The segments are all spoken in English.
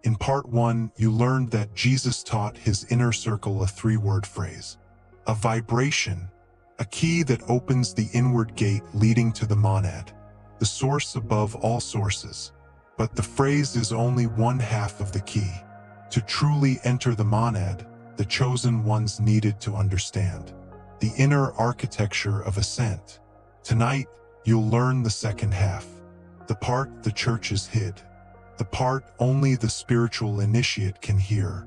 In part 1, you learned that Jesus taught his inner circle a three-word phrase, a vibration, a key that opens the inward gate leading to the monad, the source above all sources. But the phrase is only one half of the key. To truly enter the monad, the chosen ones needed to understand the inner architecture of ascent. Tonight, you'll learn the second half, the part the churches hid, the part only the spiritual initiate can hear.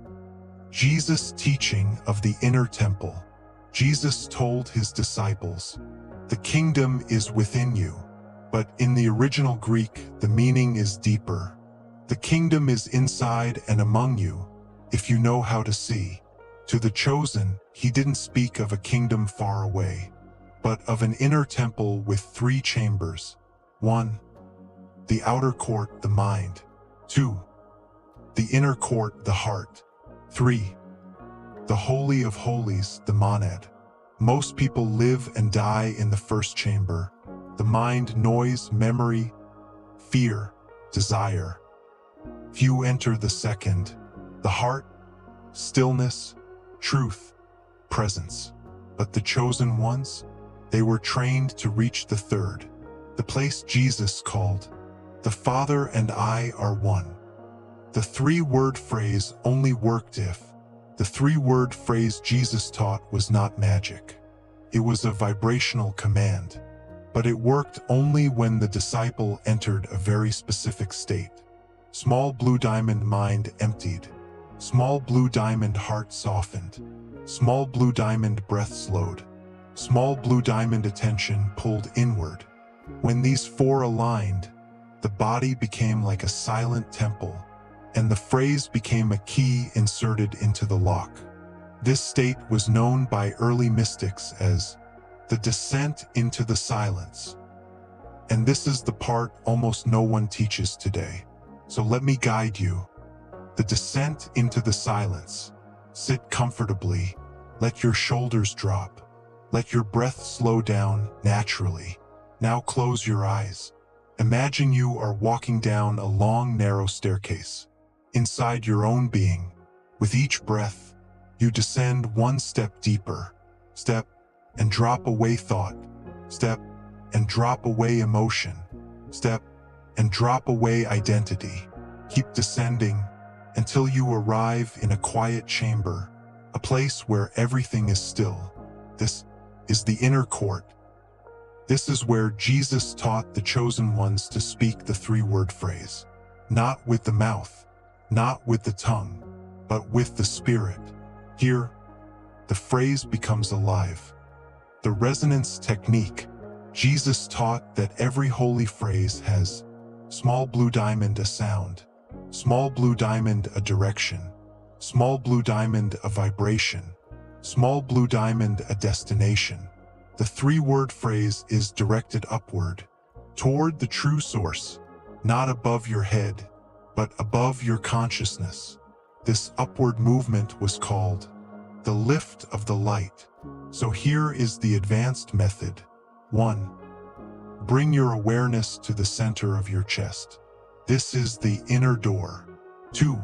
Jesus' teaching of the inner temple. Jesus told his disciples, "The kingdom is within you." But in the original Greek, the meaning is deeper. The kingdom is inside and among you, if you know how to see. To the chosen, he didn't speak of a kingdom far away, but of an inner temple with 3 chambers. 1. The outer court, the mind. 2. The inner court, the heart. 3. The Holy of Holies, the monad. Most people live and die in the first chamber, the mind, noise, memory, fear, desire. Few enter the second, the heart, stillness, truth, presence. But the chosen ones, they were trained to reach the third, the place Jesus called, "The Father and I are one." The 3-word phrase only worked if the 3-word phrase Jesus taught was not magic. It was a vibrational command. But it worked only when the disciple entered a very specific state. Small blue diamond mind emptied. Small blue diamond heart softened. Small blue diamond breath slowed. Small blue diamond attention pulled inward. When these 4 aligned, the body became like a silent temple, and the phrase became a key inserted into the lock. This state was known by early mystics as the descent into the silence. And this is the part almost no one teaches today. So let me guide you. The descent into the silence. Sit comfortably. Let your shoulders drop. Let your breath slow down naturally. Now close your eyes. Imagine you are walking down a long, narrow staircase. Inside your own being, with each breath, you descend one step deeper. Step and drop away thought. Step and drop away emotion. Step and drop away identity. Keep descending until you arrive in a quiet chamber, a place where everything is still. This is the inner court. This is where Jesus taught the chosen ones to speak the 3-word phrase. Not with the mouth, not with the tongue, but with the spirit. Here, the phrase becomes alive. The resonance technique. Jesus taught that every holy phrase has small blue diamond a sound, small blue diamond a direction, small blue diamond a vibration, small blue diamond a destination. The 3-word phrase is directed upward, toward the true source, not above your head, but above your consciousness. This upward movement was called the lift of the light. So here is the advanced method. 1. Bring your awareness to the center of your chest. This is the inner door. 2.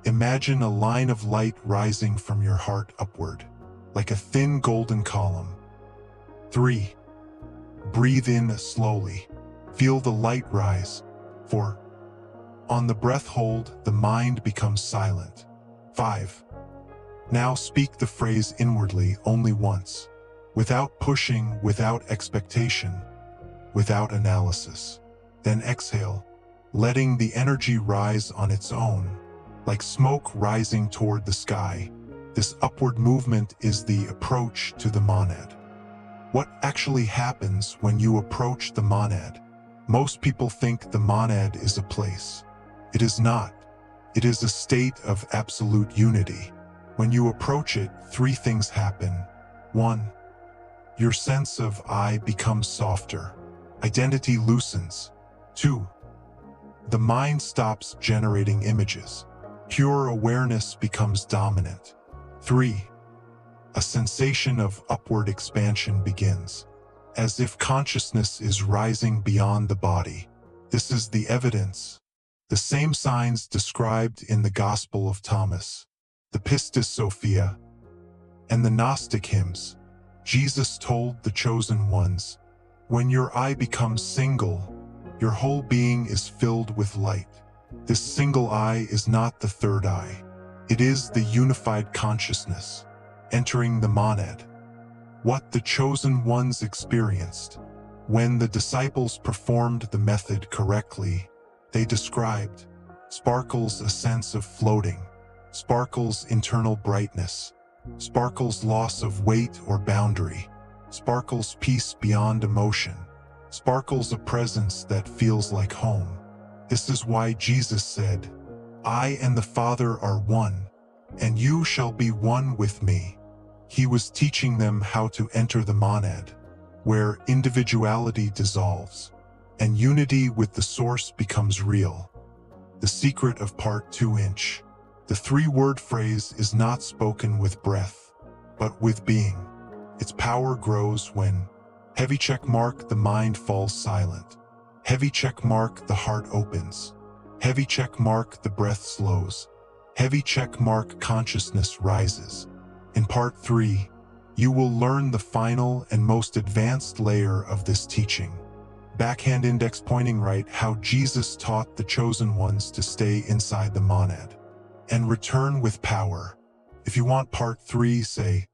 Imagine a line of light rising from your heart upward, like a thin golden column. 3. Breathe in slowly. Feel the light rise. 4. On the breath hold, the mind becomes silent. 5. Now speak the phrase inwardly only once, without pushing, without expectation, without analysis. Then exhale, letting the energy rise on its own, like smoke rising toward the sky. This upward movement is the approach to the monad. What actually happens when you approach the monad? Most people think the monad is a place. It is not. It is a state of absolute unity. When you approach it, 3 things happen. 1. Your sense of I becomes softer. Identity loosens. 2. The mind stops generating images. Pure awareness becomes dominant. 3. A sensation of upward expansion begins, as if consciousness is rising beyond the body. This is the evidence. The same signs described in the Gospel of Thomas, the Pistis Sophia, and the Gnostic hymns. Jesus told the chosen ones, "When your eye becomes single, your whole being is filled with light." This single eye is not the third eye. It is the unified consciousness, entering the monad. What the chosen ones experienced. When the disciples performed the method correctly, they described sparkles a sense of floating, sparkles internal brightness, sparkles loss of weight or boundary, sparkles peace beyond emotion, sparkles a presence that feels like home. This is why Jesus said, "I and the Father are one, and you shall be one with me." He was teaching them how to enter the monad, where individuality dissolves, and unity with the source becomes real. The secret of part 2. The three-word phrase is not spoken with breath, but with being. Its power grows when heavy check mark the mind falls silent, heavy check mark the heart opens, heavy check mark the breath slows, heavy check mark consciousness rises. In part 3, you will learn the final and most advanced layer of this teaching. Backhand index pointing right, how Jesus taught the chosen ones to stay inside the monad and return with power. If you want part 3, say